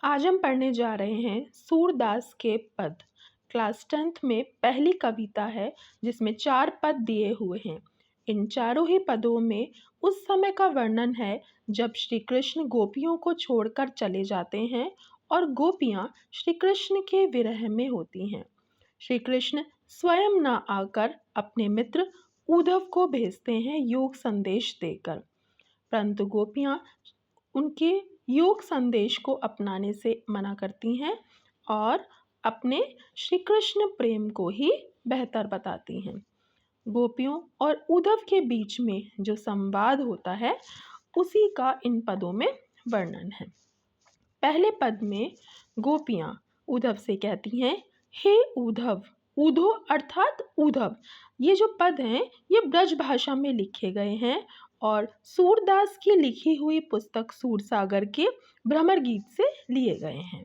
आज हम पढ़ने जा रहे हैं सूरदास के पद। क्लास 10th में पहली कविता है जिसमें 4 पद दिए हुए हैं। इन चारों ही पदों में उस समय का वर्णन है जब श्री कृष्ण गोपियों को छोड़कर चले जाते हैं और गोपियां श्री कृष्ण के विरह में होती हैं। श्री कृष्ण स्वयं न आकर अपने मित्र उद्धव को भेजते हैं योग संदेश देकर, परंतु गोपियां उनके योग संदेश को अपनाने से मना करती हैं और अपने श्री कृष्ण प्रेम को ही बेहतर बताती हैं। गोपियों और उद्धव के बीच में जो संवाद होता है उसी का इन पदों में वर्णन है। पहले पद में गोपियां उद्धव से कहती हैं, हे उद्धव। उद्धव अर्थात उद्धव। ये जो पद हैं ये ब्रज भाषा में लिखे गए हैं और सूरदास की लिखी हुई पुस्तक सूरसागर के भ्रमर गीत से लिए गए हैं।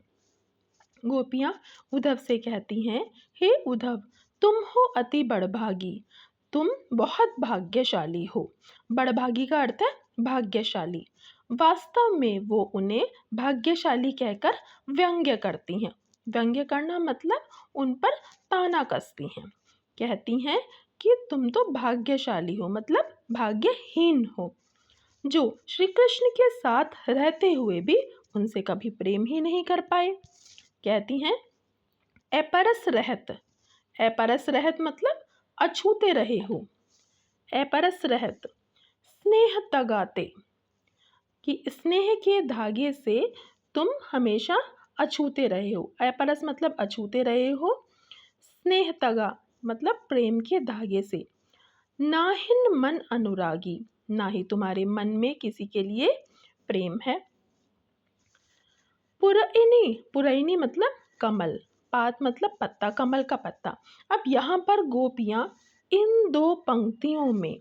गोपियां उद्धव से कहती हैं, हे उद्धव, तुम हो अति बड़भागी, तुम बहुत भाग्यशाली हो। बड़भागी का अर्थ है भाग्यशाली। वास्तव में वो उन्हें भाग्यशाली कहकर व्यंग्य करती हैं। व्यंग्य करना मतलब उन पर ताना कसती हैं। कहती हैं कि तुम तो भाग्यशाली हो, मतलब भाग्यहीन हो, जो श्री कृष्ण के साथ रहते हुए भी उनसे कभी प्रेम ही नहीं कर पाए। कहती हैं, अपरस रहत। अपरस रहत मतलब अछूते रहे हो। अपरस रहत स्नेह तगाते, कि स्नेह के धागे से तुम हमेशा अछूते रहे हो। अपरस मतलब अछूते रहे हो। स्नेह तगा मतलब प्रेम के धागे से। नाहिन मन अनुरागी, ना ही तुम्हारे मन में किसी के लिए प्रेम है। पुरैनी, पुरैनी मतलब कमल, पात मतलब पत्ता, कमल का पत्ता। अब यहाँ पर गोपियाँ इन 2 पंक्तियों में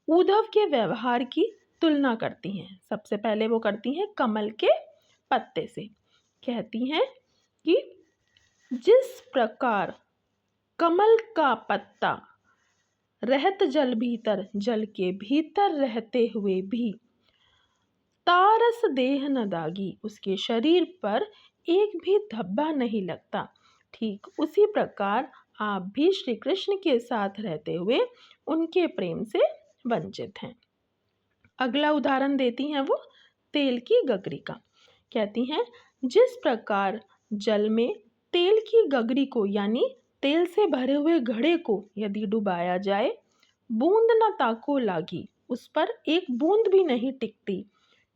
उद्धव के व्यवहार की तुलना करती हैं। सबसे पहले वो करती हैं कमल के पत्ते से। कहती हैं कि जिस प्रकार कमल का पत्ता रहत जल भीतर, जल के भीतर रहते हुए भी तारस देह न दागी, उसके शरीर पर एक भी धब्बा नहीं लगता, ठीक उसी प्रकार आप भी श्री कृष्ण के साथ रहते हुए उनके प्रेम से वंचित हैं। अगला उदाहरण देती हैं वो तेल की गगरी का। कहती हैं, जिस प्रकार जल में तेल की गगरी को यानी तेल से भरे हुए घड़े को यदि डुबाया जाए, बूंद न ताको लागी, उस पर एक बूंद भी नहीं टिकती,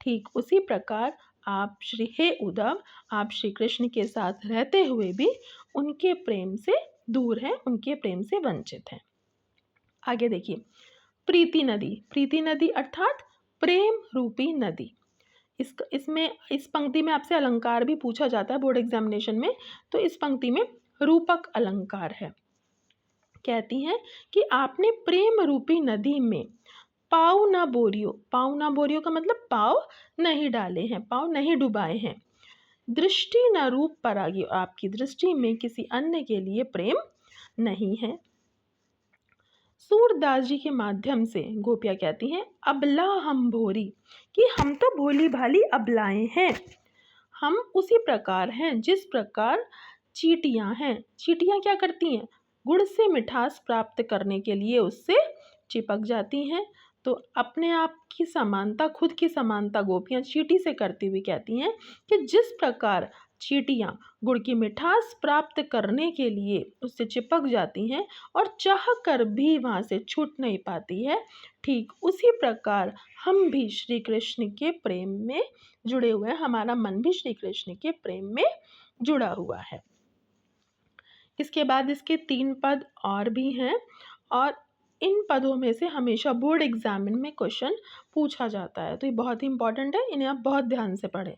ठीक उसी प्रकार आप हे उद्धव, आप श्री कृष्ण के साथ रहते हुए भी उनके प्रेम से दूर हैं, उनके प्रेम से वंचित हैं। आगे देखिए, प्रीति नदी। प्रीति नदी अर्थात प्रेम रूपी नदी। इस पंक्ति में आपसे अलंकार भी पूछा जाता है बोर्ड एग्जामिनेशन में, तो इस पंक्ति में रूपक अलंकार है। कहती हैं कि आपने प्रेम रूपी नदी में पाँव ना बोरियो, पाँव ना बोरियो का मतलब पाँव नहीं डाले हैं, पाँव नहीं डुबाए हैं। दृष्टि न रूप परागी, आपकी दृष्टि में किसी अन्य के लिए प्रेम नहीं है। सूरदास जी के माध्यम से गोपियाँ कहती हैं, अबला हम भोरी, कि हम तो भोली भाली अबलाएं हैं। हम उसी प्रकार हैं जिस प्रकार चींटियाँ हैं। चींटियाँ क्या करती हैं? गुड़ से मिठास प्राप्त करने के लिए उससे चिपक जाती हैं। तो अपने आप की समानता, खुद की समानता गोपियाँ चींटी से करती हुई कहती हैं कि जिस प्रकार चींटियाँ गुड़ की मिठास प्राप्त करने के लिए उससे चिपक जाती हैं और चाह कर भी वहाँ से छूट नहीं पाती है, ठीक उसी प्रकार हम भी श्री कृष्ण के प्रेम में जुड़े हुए हैं। हमारा मन भी श्री कृष्ण के प्रेम में जुड़ा हुआ है। इसके बाद इसके 3 पद और भी हैं और इन पदों में से हमेशा बोर्ड एग्जामिन में क्वेश्चन पूछा जाता है, तो ये बहुत ही इंपॉर्टेंट है, इन्हें आप बहुत ध्यान से पढ़ें।